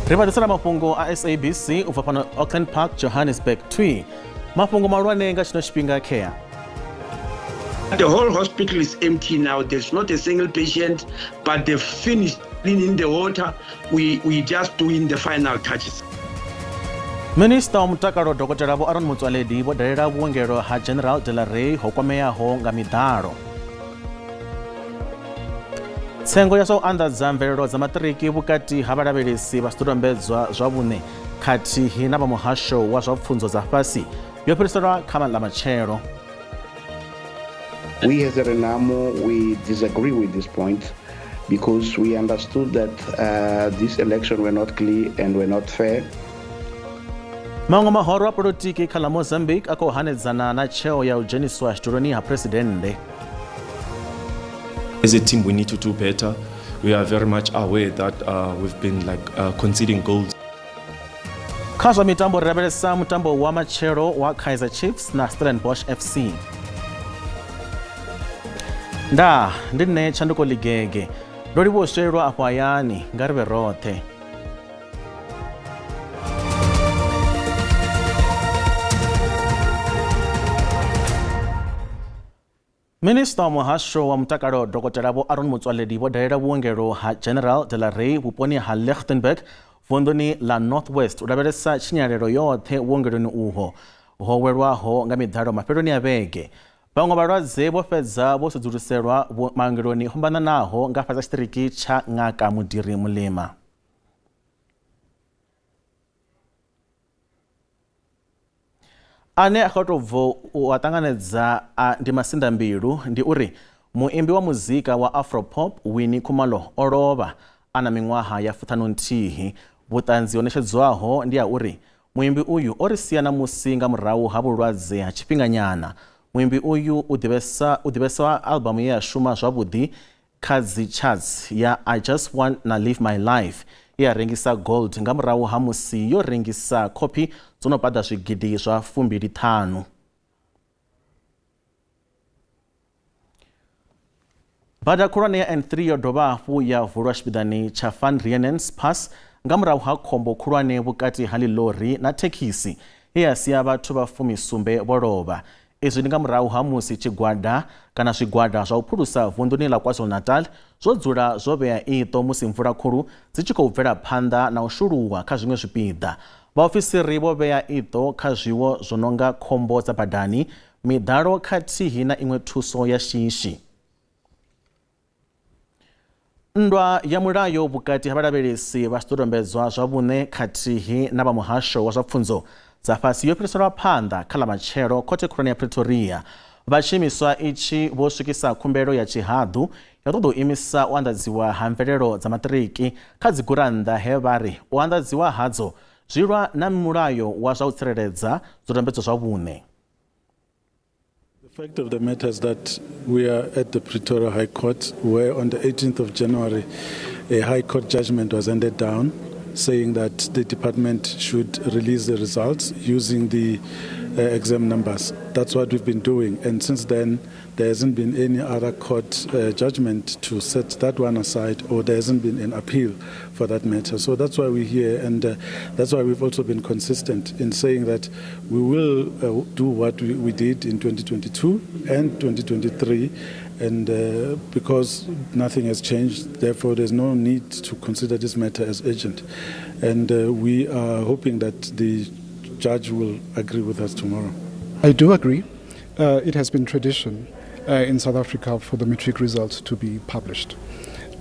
Rivadisana mafhungo a SABC ubva pano Auckland Park, Johannesburg twi. Mafhungo malwane nga chino chipinga care. The whole hospital is empty now. There's not a single patient, but they've finished cleaning the water. We just doing the final touches. Minister wa mutakalo Dr. Aaron Motsoaledi vho dalela vhuongelo ha General de la Rey ho kwameaho nga miḓalo. Tsengo ya zwa u anḓadza mvelelo dza maṱiriki vhukati ha vhalavhelesi vha zwidodombedzwa zwa vhuṋe khathihi na vha muhasho wa zwa pfunzo dza fhasi yo fhiriselwa kha ḽa matshelo. We as a RENAMO, we disagree with this point because we understood that this election were not clear and were not fair. Maṅwe mahoro a polotiki kha ḽa Mozambique a khou hanedzana na tsheo ya u dzheniswa tshituloni ha presidennde. As a team, we need to do better. We are very much aware that we've been conceding goals. Kha zwa mitambo ri lavhelesa mutambo wa matshelo wa Kaizer Chiefs na Stellenbosch FC. Ndi nne Tshanduko Ligege ndo livhuwa swelelwa afho hayani nga ri vhe roṱhe. Minister wa muhasho wa mutakalo Dr. Aaron Motsoaledi vho dalela vhuongelo ha General de la Rey vhuponi ha Lichtenburg vunḓuni ḽa North West u lavhelesa tshinyalelo yoṱhe vhuongeloni uho ho welwaho nga miḓalo mafheloni a vhege. Vhaṅwe vhalwadze vho fhedza vho sedzuluselwa maongeloni o fhambananaho nga fhasi ha tshiṱiriki tsha Ngaka Mudiri Mulima. Ane a khou tou bvo u a ṱanganedza ndi masinda mbilu ndi uri muimbi wa muzika wa Afropop Winnie Khumalo o lovha ana miṅwaha ya 59. Vhuṱanzi ho ṋetshedzwaho ndi a uri muimbi uyu o ri sia na musi nga murahu ha vhulwadze ha tshifhinganyana. Muimbi uyu u ḓivhesa albamu ye ya shuma zwavhuḓi kha dzi charts ya I Just Want na Live My Life ye ya rengisa gold nga murahu ha musi yo rengisa kopi dzo no paḓa zwigidi zwa 25. Bada khulwane ya N3 yo dovha hafhu ya vulwa tshipiḓani tsha Van Riemen's Pass nga murahu ha khombo khulwane vhukati ha ḽilori na thekhisi ye ya sia vhathu vha 17 vho lovha. Izwi ndi nga murahu ha musi zwigwada zwa u phulusa vunḓuni ḽa KwaZulu-Natal zwo dzula zwo vhea iṱo musi mvula khulu dzi tshi khou bvela phanḓa na u shuluwa kha zwiṅwe zwipiḓa. Vhaofisiri vho vhea iṱo kha zwiwo zwo no nga khombo dza badani, miḓalo khathihi na iṅwe thuso ya shishi. Nndwa ya mulayo vhukati ha vhalavhelesi vha zwidodombedzwa zwa vhuṋe khathihi na vha muhasho wa zwa pfunzo dza fhasi yo fhiriselwa phanḓa kha ḽa matshelo khothe khulwane ya Pretoria. Vhatshiimiswa itshi vho swikisa khumbelo ya tshihaḓu ya ṱoḓa u imisa u anḓadziwa ha mvelelo dza maṱiriki kha dzigurannḓa he vha ri u anḓadziwa hadzo zwi lwa na mulayo wa zwa u tsireledza zwidodombedzwa zwa vhuṋe. The fact of the matter is that we are at the Pretoria High Court, where on the 18th of January a High Court judgment was handed down saying that the department should release the results using the exam numbers. That's what we've been doing, and since then there hasn't been any other court judgment to set that one aside, or there hasn't been an appeal for that matter. So that's why we're here, and that's why we've also been consistent in saying that we will do what we did in 2022 and 2023, and because nothing has changed, therefore there's no need to consider this matter as urgent, and we are hoping that the judge will agree with us tomorrow. I do agree. It has been tradition in South Africa for the matric results to be published.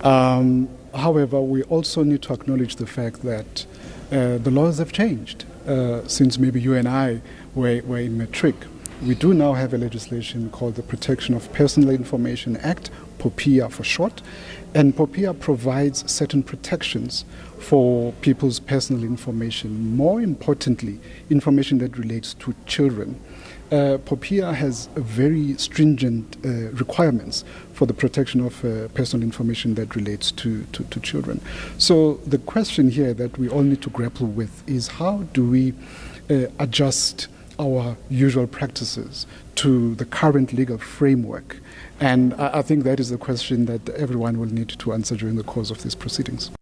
However, we also need to acknowledge the fact that the laws have changed since maybe you and I were in matric. We do now have a legislation called the Protection of Personal Information Act, POPIA for short, and POPIA provides certain protections for people's personal information, more importantly, information that relates to children. POPIA has very stringent requirements for the protection of personal information that relates to children. So the question here that we all need to grapple with is how do we adjust our usual practices to the current legal framework? And I think that is the question that everyone will need to answer during the course of these proceedings.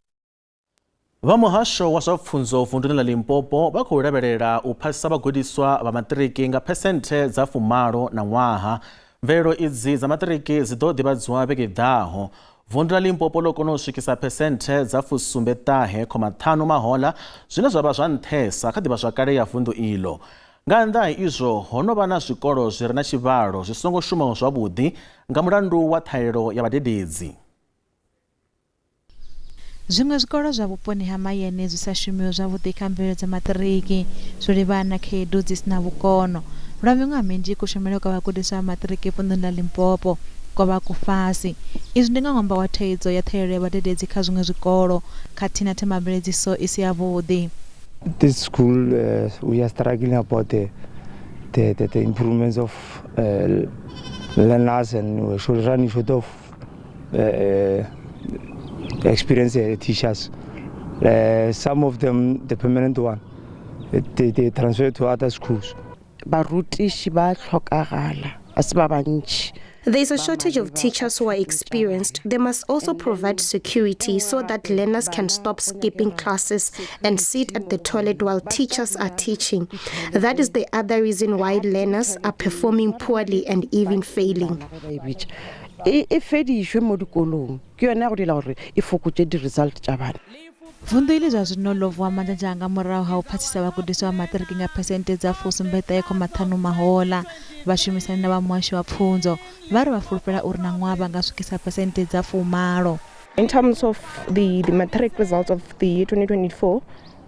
Vha muhasho wa zwa pfunzo vunḓuni ḽa Limpopo vha khou lavhelela u phasisa vhagudiswa vha maṱiriki nga phesenthe dza 80 na ṅwaha. Mvelelo idzi dza maṱiriki dzi ḓo ḓivhadziwa vhege ḓaho. Vunḓu ḽa Limpopo ḽo kona u swikisa phesenthe dza 79.5 mahoḽa zwine zwa vha zwa nṱhesa kha ḓivhazwakale ya vunḓu iḽo. Nga nnḓa ha izwo ho no vha na zwikolo zwi re na tshivhalo zwi songo shumaho zwavhuḓi nga mulandu wa ṱhahelelo ya vhadededzi. Zwiṅwe zwikolo zwa vhuponi ha Mayene zwi sa shumiho zwavhuḓi kha mvelelo dza maṱiriki zwo livhana khaedu dzi si na vhukono. Lwa miṅwaha minzhi kushumele kwa vhagudiswa vha maṱiriki vunḓuni ḽa Limpopo kwa vha ku fhasi. Izwi ndi nga ṅwambo wa thaidzo ya ṱhahelelo ya vhadededzi kha zwiṅwe zwikolo khathihi na themamveledziso i si yavhuḓi. This school, we are struggling about the improvements of learners, and we should run short of experienced teachers. Some of them, the permanent one, they transfer to other schools. There's a shortage of teachers who are experienced. They must also provide security so that learners can stop skipping classes and sit at the toilet while teachers are teaching. That is the other reason why learners are performing poorly and even failing. Vunḓu iḽi zwa zwino ḽo vuwa manzhanzha nga murahu ha u phasisa vhagudiswa vha maṱiriki nga phesenthe dza 79.5 mahoḽa. Vhashumisani na vha muhasho wa pfunzo vha ri vha fulufhela uri na ṅwaha vha nga swikisa phesenthe dza 80. In terms of the matric results of the year 2024,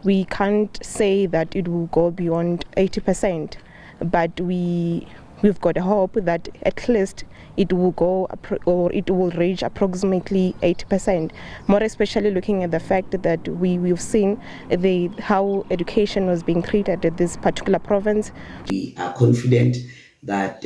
we can't say that it will go beyond 80%, but we've got a hope that at least it will go or it will reach approximately 80%. More especially looking at the fact that we've seen how education was being treated at this particular province. We are confident that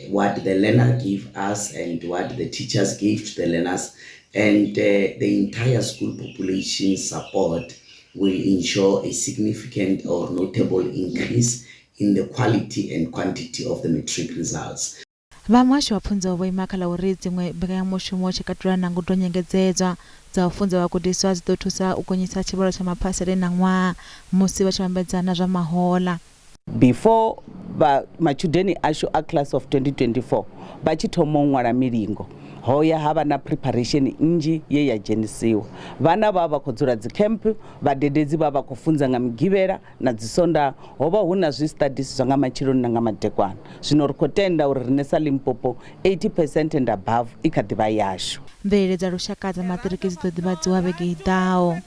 what the learner give us and what the teachers give to the learners and the entire school population support will ensure a significant or notable increase in the quality and quantity of the matric results. Vha muhasho wa pfunzo vho ima kha ḽa uri dziṅwe mbekanyamushumo tshi katela na ngudo nyengedzedzwa dza u funza vhagudiswa dzi ḓo thusa u gonyisa tshivhalo tsha maphasele na ṅwaha musi vha tshi vhambedzana zwa mahoḽa. Before matshudeni ashu a class of 2024 vha tshi thoma u ṅwala milingo hoya havha na preparation nnzhi ye ya dzhenisiwa. Vhana vha vha khou dzula dzi camp, vhadededzi vha vha khou funza nga migivhela na dzi sonda, ho vha hu na zwi studies zwa nga matshiloni na nga madekwana. Zwino ri khou tenda uri rine sa Limpopo 80% and above i kha ḓivha yashu. Mvelele dza lushaka dza maṱiriki dzi ḓo ḓivhadziwa vhege i ḓaho.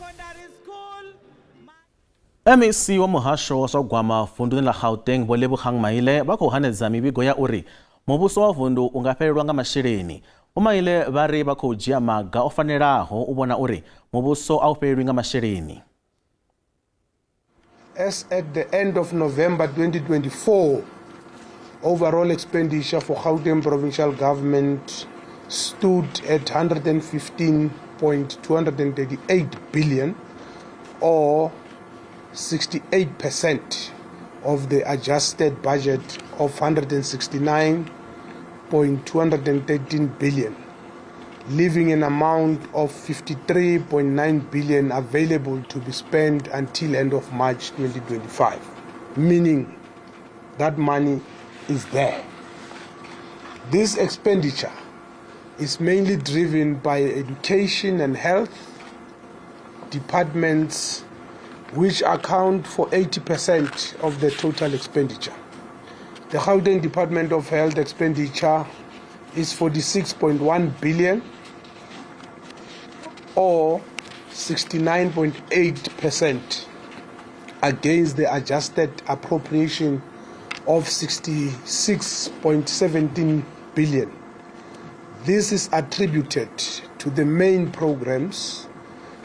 MEC wa muhasho wa zwa gwama vunḓuni ḽa Gauteng Vho Lebogang Maile vha khou hanedza mivhigo ya uri muvhuso wa vunḓu u nga fhelelwa nga masheleni. Vho Maile vha ri vha khou dzhia maga o fanelaho u vhona uri muvhuso a u fhelelwi nga masheleni. As at the end of November 2024, overall expenditure for Gauteng provincial government stood at 115.238 billion, or 68% of the adjusted budget of 169.213 billion, leaving an amount of 53.9 billion available to be spent until end of March 2025, meaning that money is there. This expenditure is mainly driven by education and health departments, which account for 80% of the total expenditure. The Gauteng Department of Health expenditure is 46.1 billion, or 69.8% against the adjusted appropriation of 66.17 billion. This is attributed to the main programs: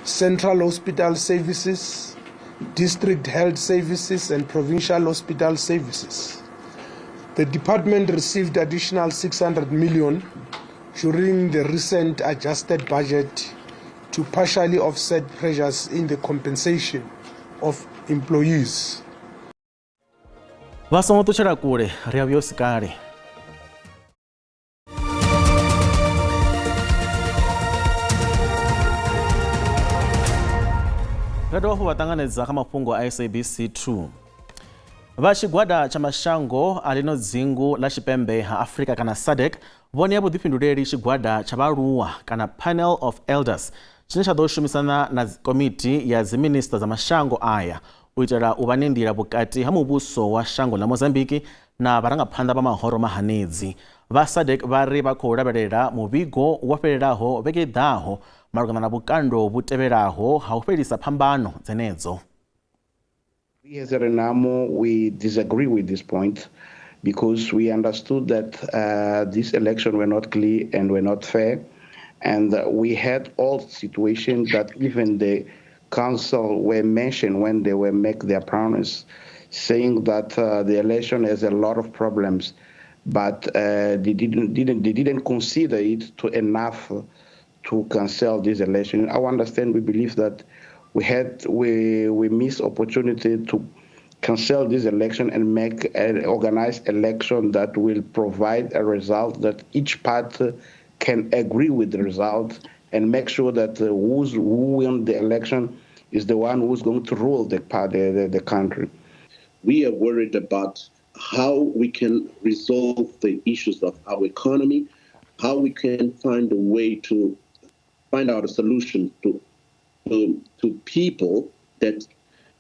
central hospital services, district health services, and provincial hospital services. The department received additional 600 million during the recent adjusted budget to partially offset pressures in the compensation of employees. Vha songo ṱutshela kule, ri a vhuya sikale. vakati vafo vatanganedza kha mafhungo a SABC 2 va xigwada cha mashango alino dzingu la Tshipembe ha Afrika kana SADC vone ya vhuḓifhinduleli xigwada cha vhaaluwa kana panel of elders tshine tsha ḓo shumisana na komiti ya dziminista za mashango aya u itela u vha ni nḓila vhukati ha muvhuso wa shango la Mozambiki na vharangaphanḓa vha mahoro mahanedzi. Va SADC vha ri vha khou lavhelela muvhigo wa fhelelaho vhege ḓaho malugana na vhukando vhu tevhelaho ha u fhelisa phambano dzenedzo. We as a Renamo, we disagree with this point because we understood that this election were not clear and were not fair. And we had all situations that even the council were mentioned when they were make their promise, saying that the election has a lot of problems, but they didn't consider it to enough to cancel this election. I understand. We believe that we missed opportunity to cancel this election and make an organized election that will provide a result that each party can agree with the result and make sure that who wins the election is the one who's going to rule the country. We are worried about how we can resolve the issues of our economy, how we can find a way to find out a solution to people that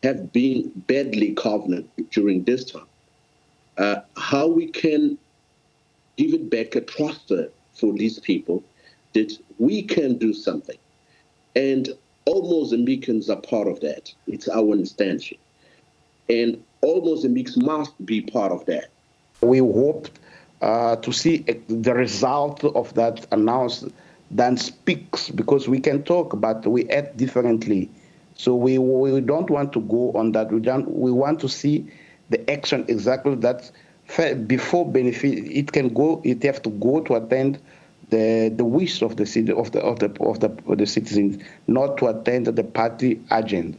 have been badly covenanted during this time. How we can give it back a trust for these people that we can do something. And all Mozambicans are part of that. It's our understanding. And all Mozambiques must be part of that. We hope to see the result of that announced than speaks, because we can talk, but we act differently. So we don't want to go on that. We want to see the action exactly that before benefit. It can go. It have to go to attend the wish of the city of the citizens, not to attend the party agenda.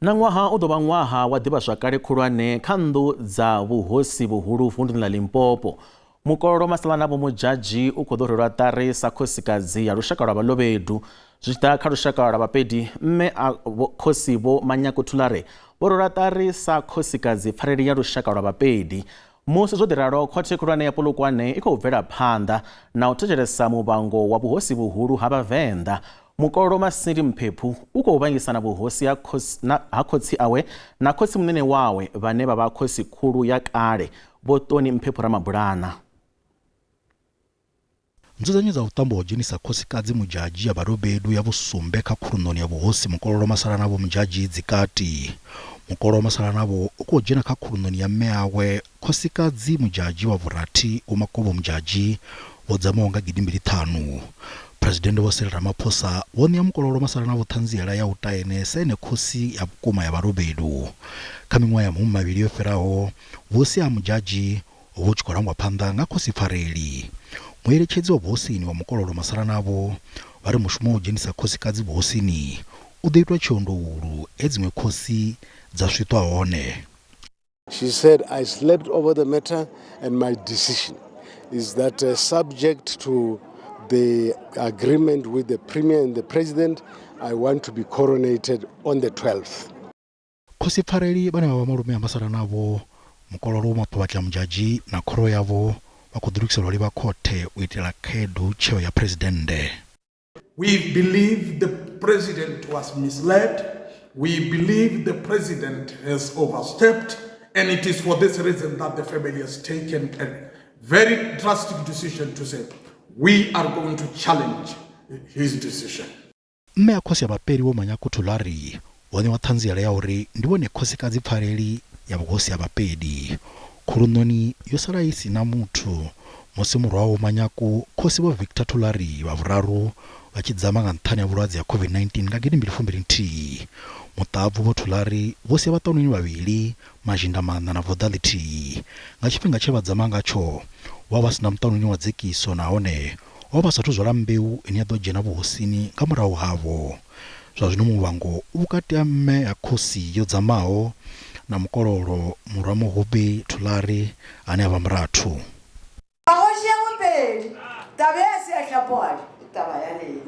Na ṅwaha u ḓo vha ṅwaha wa ḓivhazwakale khulwane kha nnḓu dza vhuhosi vhuhulu vunḓuni ḽa Limpopo. Mukololo Masalana vho mudzhaji u khou ḓo rwelwa ṱari sa khosikadzi ya lushaka lwa Balobedu zwi tshi ḓa kha lushaka lwa Bapedi. Mme a khosi vho Manyako Thulare vho rwelwa ṱari sa khosikadzi pfareli ya lushaka lwa Bapedi. Musi zwo ḓi ralo khothe khulwane ya Polokwane i khou bvela phanḓa na u thetshelesa muvhango wa vhuhosi vhuhulu ha Vhavenḓa. Mukololo Masindi Mphephu u khou vhangisana vhuhosi ha khotsi awe na khotsi munene wawe vhane vha vha khosi khulu ya kale vho Toni Mphephu Ramabulana. Nzudzanyo dza vhuṱambo ho dzhenisa khosikadzi mudzhaji ya Balobedu ya vhusumbe kha khurunoni ya vhuhosi Mukololo Masalana vho mudzhaji dzikati. Mukololo Masalana vho u khou dzhena kha khurunoni ya mme awe khosikadzi mudzhaji wa vhurathi Umakobo mudzhaji vho dzamaho nga 2005. President Vho Cyril Ramaphosa vho ṋea Mukololo Masalana vho ṱhanziela ya u taenesa ene khosi ya vhukuma ya Balobedu. Kha miṅwaha ya mavhili yo fhiraho vhuhosi ha mudzhaji vhu tshi khou langwa phanḓa nga khosi pfareli. Mueletshedzi wa vhuhosini wa Mukololo Masalana vho vha ri mushumo wa u dzhenisa khosikadzi vhuhosini u ḓo itwa tshiondoulu he dziṅwe khosi dza switwa hone. She said, I slept over the matter and my decision is that subject to the agreement with the Premier and the President, I want to be coronated on the 12th. Khosi pfareli vhane vha vha malume a Masalana vho Mukololo Maphavatla mudzhaji na khoro yavho vha khou ḓilugiselwa livha khothe u itela khaedu tsheo ya presidente. We believe the president was misled. We believe the president has overstepped, and it is for this reason that the family has taken a very drastic decision to say we are going to challenge his decision. Mme a khosi ya Bapedi vho Manyako Thulare vhone wa ṱhanziela ya uri ndi vhone khosikadzi pfareli ya vhuhosi ya Bapedi. Khurunoni yo sala i si na muthu musi murahu Manyako khosi vho Victor Thulare vha vhuraru vha tshi dzama nga nṱhani ya vhulwadze ha COVID-19 nga 2021. Muṱabvu vho Thulare vho sia vhaṱanuni vhavhili Mazhinda Maṋa na Vodality. Nga tshifhinga tshe vha dzama ngatsho wa vha sina muṱanuni wa dzekiso nahone wa vha sathu zwola mbeu ine ya ḓo dzhena vhuhosini nga murahu havho. Zwa zwino muvhango vhukati ha mme ya khosi yo dzamaho na Mukololo Muramohobe Thulare ane a vha murathu. Ahoshi ya Bapedi taba ya se ya hlapole taba ya lena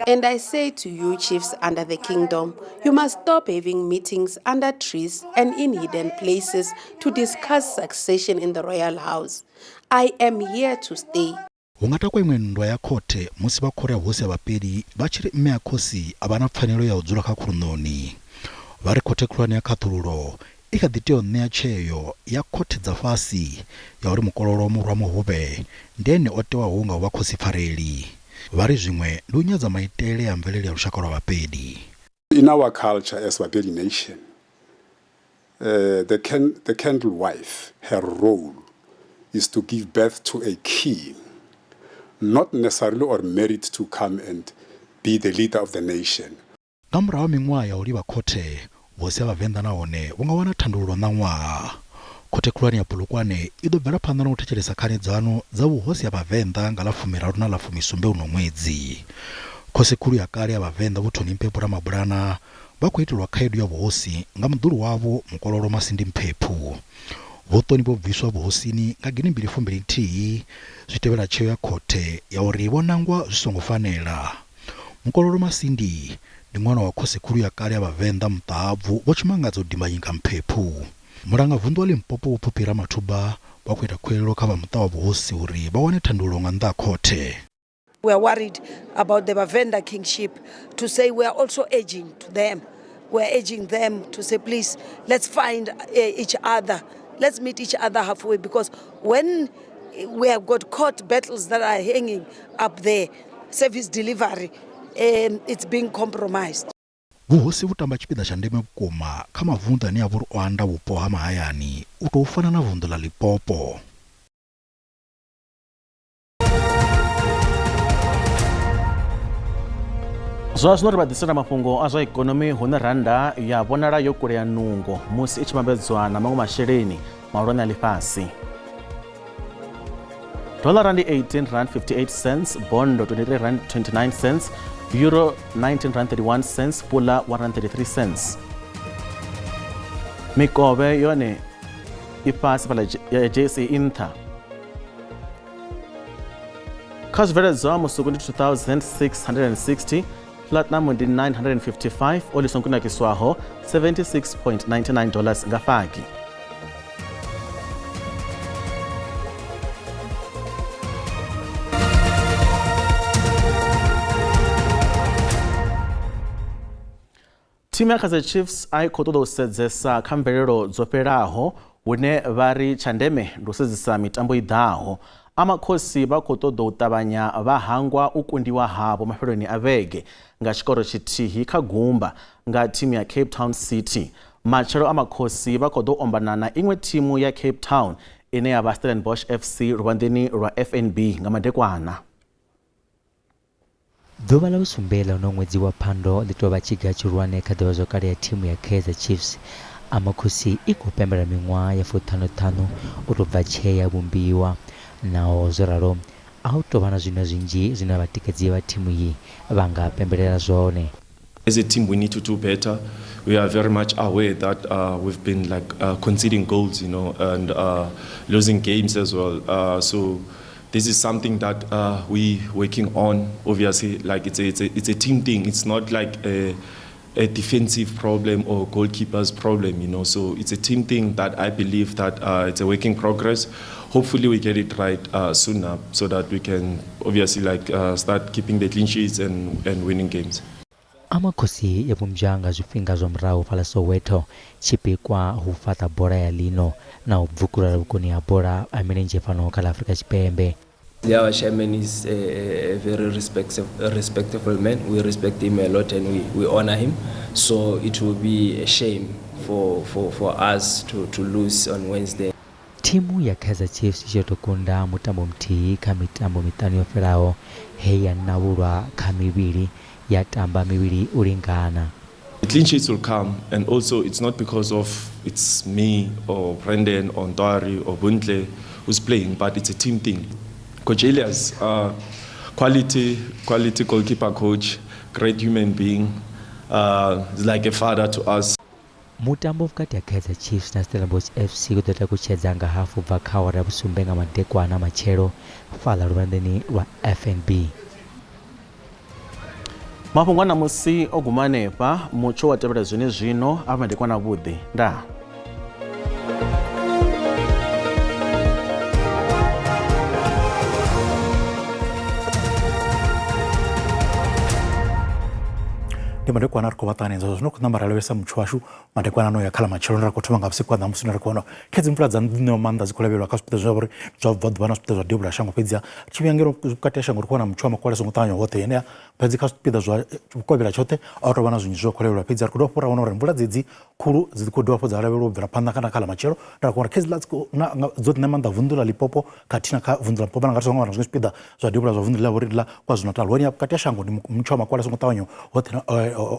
And I say to you, chiefs under the kingdom, you must stop having meetings under trees and in hidden places to discuss succession in the royal house. I am here to stay. ungata kwa imwe nndwa ya khothe musi vakhore ya hosi ya vapedi vachiri mme ya khosi avana pfanelo ya u dzula kha khulunoni vari khothe khulwane ya khaṱhululo i kha ḓi tea u ṋea tsheo ya khothe dza fhasi ya uri mukololo murwa muhuvhe ndi ene o tewaho nga u vha khosipfareli vari zwiṅwe ndi u nyadza maitele ya mvelele ya lushaka lwa vapedi. In our culture as Bapedi nation, the candle wife, her role is to give birth to a king, not necessarily or merit to come and be the leader of the nation. Nga murahu miṅwaha ya u livha khothe vhosi ha vhavenḓa nahone vho nga wana thandululo ṋaṅwaha. Khothe khulwane ya Polokwane i ḓo bvela phanḓa na u thetshelesa khanedzano dza vhuhosi ha vhavenḓa nga ḽa 13 na ḽa 17 uno ṅwedzi. Khosi khulu ya kale ya vhavenḓa vho Thoni Mpepho Ramabulana vha khou itelwa khaedu ya vhuhosi nga muḓulu wavho mukololo Masindi Mphephu. Vhoṱoni vho bviswa vhuhosini nga gini 2021 zwi tevhela tsheo ya khothe ya uri vho nangwa zwi songo fanela. Mukololo Masindi ndi ṅwana wa khosi khulu ya kale ya vhavenḓa Muṱabvu vho tshimangadza u dimbanyika Mphephu. Mulanga vunḓu wa Limpopo vho Phuphira Mathuba vha khou ita khuwelelo kha vha muṱa wa vhuhosi uri vha wane thandululo nga nnḓa ha khothe. We are worried about the Bavenda kingship, to say we are also urging to them. We are urging them to say, please, let's find each other. Let's meet each other halfway, because when we have got court battles that are hanging up there, service delivery, it's being compromised. Vhuhosi vhu tamba tshipiḓa tsha ndeme vhukuma kha mavunḓu ane a vha uri o anda vhupo ha mahayani u tou fana na vunḓu ḽa Limpopo. Zwazwino ri vha ḓisela mafhungo a zwa ikonomi hune randa ya vhonala yo kulea nungo musi i tshi vhambedzwa na maṅwe masheleni mahulwane a ḽifhasi. Dollar rand 18.58 rand, bondo 23 rand 29 cents, euro 19 rand 31 cents, pula 1 rand 33 cents. Mikovhe yone i fhasi fhaḽa ya JSE Inter. Kha zwibveledzwa musuku ndi 2660, platinum ndi 955, oli songo nakiswaho $76.99 nga faki. Thimu ya Kaizer Chiefs a i khou ṱoḓa u sedzesa kha mvelelo dzo fhelaho hune vha ri tsha ndeme ndi u sedzesa mitambo i ḓaho. Amakhosi vha khou ṱoḓa u ṱavhanya vha hangwa u kundiwa havho mafheloni a vhege nga tshikoro tshithihi kha gumba nga thimu ya Cape Town City. Matshelo Amakhosi vha khou ḓo ombana na iṅwe thimu ya Cape Town ine ya vha Stellenbosch FC luvhanḓeni lwa FNB nga madekwana. Ḓuvha ḽa vhusumbela no ṅwedzi wa Phando ḽi tou vha tshiga tshihulwane kha ḓivhazwakale ya thimu ya Kaizer Chiefs. Amakhosi i khou pembela miṅwaha ya 45 u tou bva tshe ya vhumbiwa. Naho zwo ralo a hu tou vha na zwino zwinzhi zwine vhatikedzi vha thimu iyi vha nga pembelela zwone. As a team, we need to do better. We are very much aware that we've been conceding goals, and losing games as well. So this is something that we working on. Obviously, it's a team thing. It's not like a defensive problem or goalkeeper's problem, So it's a team thing that I believe that it's a work in progress. Hopefully we get it right soon up so that we can obviously start keeping the clean sheets and winning games. Amakhosi ya vhumbwa nga zwifhinga zwa murahu fhaḽa Soweto tshipikwa hu fhaṱa bola ya lino na u bvukula vhukoni ha bola a milenzhe fhano kha ḽa Afrika Tshipembe. Our chairman is a very respectable man. We respect him a lot and we honor him. So it will be a shame for us to lose on Wednesday. Timu ya Kaizer Chiefs ichotokunda mutambo mthihi kha mitambo miṱanu yo fhelaho he ya navhulwa kha mivhili ya tamba mivhili u lingana. The clean sheets will come, and also it's not because of it's me or Brendan or Ndwari or Buntle who's playing, but it's a team thing. Coach Elias, quality goalkeeper coach, great human being, is like a father to us. mutambo vukati ya Kaizer Chiefs na Stellenbosch FC kutota kuchedza nga hafu bva khawara ya vusumbe nga madekwana machero fala luvandeni lwa FNB. mafhungo a namusi o guma hanefha mutsho wa tevhela zwino a madekwana avhuḓi ndaa. ndi madekwana ari kuvatanenza zvino kuna maralevesa mutsho washu madekwana ano yakhala machero ndira kuthoma nga vhusiku na musi ndiri kuona khedzi mvula dzine maanḓa dzikulevhelwa kha zwipida zwine uri zwa bva ḓuvha na zwipida zwa debula shango fhedzi tshivhangelo vhukati ha shango uri kuona mutsho wa makwale songo ṱavhanya hoṱhe ene fhedzi kha zwipida zwa vhukovhela tshoṱhe a u tou vha na zwinzhi zwo kulevhelwa fhedzi ari kudovha fhura vhona uri mvula dzedzi khulu dzi khou dovha hafhu dza lavhelwa u bvela phanḓa kana khala matshelo ndira kuona khedzi dzo ṋea maanḓa vunḓu ḽa Limpopo khathihi na kha vunḓu ḽa Limpopo na nga songo wana zwiṅwe zwipida zwa debula zwa vunḓu ḽa vhori ḽa KwaZulu-Natal hone vhukati ha shango ndi mutsho wa makwale songo ṱavhanya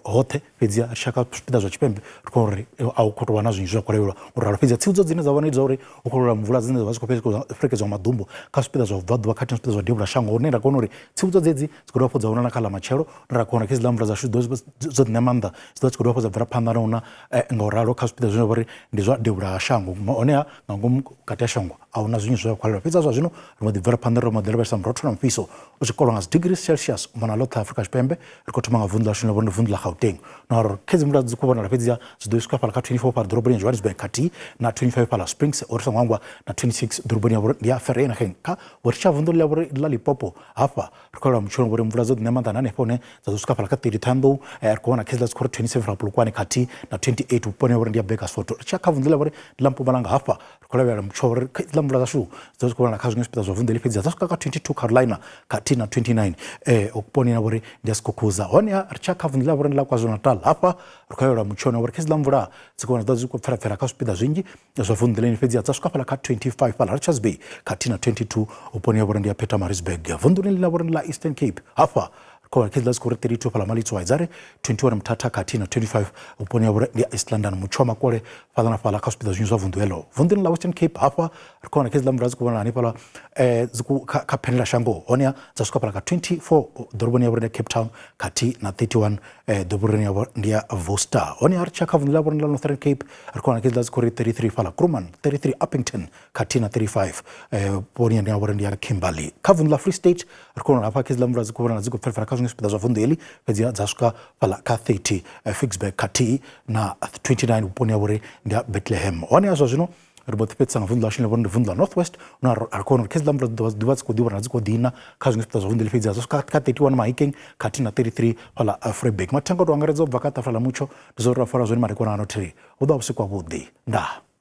hoṱhe fhedzi ri shaka zwipida zwa Tshipembe ri kona uri a u khou tou vha na zwinzhi zwa kulevhelwa uri ralo fhedzi tsivhudzo dzine dza vha dza uri u khou lwela mvula dzine dza vha dzi khou fhelekedza maḓumbu kha zwipida zwa vubvaḓuvha khathihi na zwipida zwa debula shango hune ra kona uri tsivhudzo dzedzi dzi khou dovha hafhu dza vhona na kha ḽa matshelo ra kona khedzi ḽa mvula dzashu dzo ṋea maanḓa dzi ḓo dzi khou dovha hafhu dza bvela phanḓa na una nga u ralo kha zwipida zwine uri ndi zwa debula shango honeha nga ngomu kati ha shango a hu na zwinzhi zwa kwalelwa fhedzi zwa zwino ri mbo ḓi bvela phanḓa ri mbo ḓi lavhelesa murotho na mufhiso u tshi kolwa nga dzi Celsius mona ḽoṱhe Afrika Tshipembe ri khou thoma nga vunḓu ḽashu ḽine vhori ndi vunḓu ḽa Gauteng na uri khedzi mvula dzi khou vhonala fhedzi dzi ḓo swika fhala kha 24 fhala ḓoroboni ya Johannesburg khathihi na 25 fhala Springs ori songo angwa na 26 ḓoroboni ya vhori ndi ya Vereeniging kha uri tsha vunḓu ḽa vhori ḽa Limpopo hafha ri khou lwa mutshelo vhori mvula dzo ḓi ṋea maanḓa na hanefho hune dza ḓo swika fhala kha 30 Ṱhohoyanḓou ri khou vhona khedzi ḽa dzi khou ri 27 fhala Polokwane khathihi na 28 vhuponi ha vhori ndi ya Bakersford ri tsha kha vunḓu ḽa vhori ḽa Mpumalanga hafha ri khou lavhelela mutsho vhori khedzi ḽa mvula dzashu dzi khou vhona kha zwiṅwe zwipida zwa vunḓu ḽi fhedzi dza swika kha 22 Carolina khathihi na 29 vhuponi ha vhori ndi ya Sekhukhuzha honeha ri tsha kha vunḓu ḽa vhori ndi ḽa KwaZulu-Natal hafha ri khou lavhelela mutsho na vhori khedzi ḽa mvula dzi khou vhona dzi khou pfherapfhera kha zwipida zwinzhi zwa vunḓu ḽine fhedzi dza swika fhala kha 25 fhala Richards Bay khathihi na 22 vhuponi ha vhori ndi ya Pietermaritzburg vunḓuni ḽine ḽa vhori ndi ḽa Eastern Cape hafha khou khedzi ḽa skore 32 fhala Malitswayi dzare 21 Mthatha khathihi na 25 vhuponi ha vhori ndi ya East London mutsho wa makole fhala na fhala kha zwipida zwinzhi zwa vunḓu heḽo vunḓuni ḽa Western Cape hafha ri khou vhona khedzi ḽa mvula dzi khou vhona hanefhaḽa kha phenela shango honeha dza swika fhala kha 24 ḓoroboni ya vhori ndi ya Cape Town khathihi na 31 ḓoroboni ya vhori ndi ya Worcester honeha ri tsha kha vunḓu ḽa vhori ndi ḽa Northern Cape ri khou vhona khedzi ḽa dzi khou ri 33 fhala Krooman 33 Uppington khathihi na 35 vhuponi ya vhori ndi ya Kimberley kha vunḓu ḽa Free State ri khou vhona hafha khedzi ḽa mvula dzi khou vhona dzi khou pfherapfhera kha zwiṅwe zwipida zwa vunḓu heḽi fhedzi dza swika fhala kha 30 Ficksburg khathihi na 29 vhuponi ha vhori ndi ya Bethlehem honeha zwa zwino ri mbo ḓi fhedzisa nga vunḓu ḽashu ḽine vhori ndi vunḓu ḽa North West hune ri khou vhona uri khedzi ḽa mvula ḓuvha dzi khou ḓi vhona dzi khou ḓina kha zwiṅwe zwipida zwa vunḓu heḽi fhedzi dza swika kha 31 Mahikeng khathihi na 33 fhala Vryburg mathenga o tou angaredza u bva kha ṱafula ḽa mutsho ndi zwo ri ra fara zwone madekwana ano thiri hu ḓo vha vhusiku havhuḓi ndaa.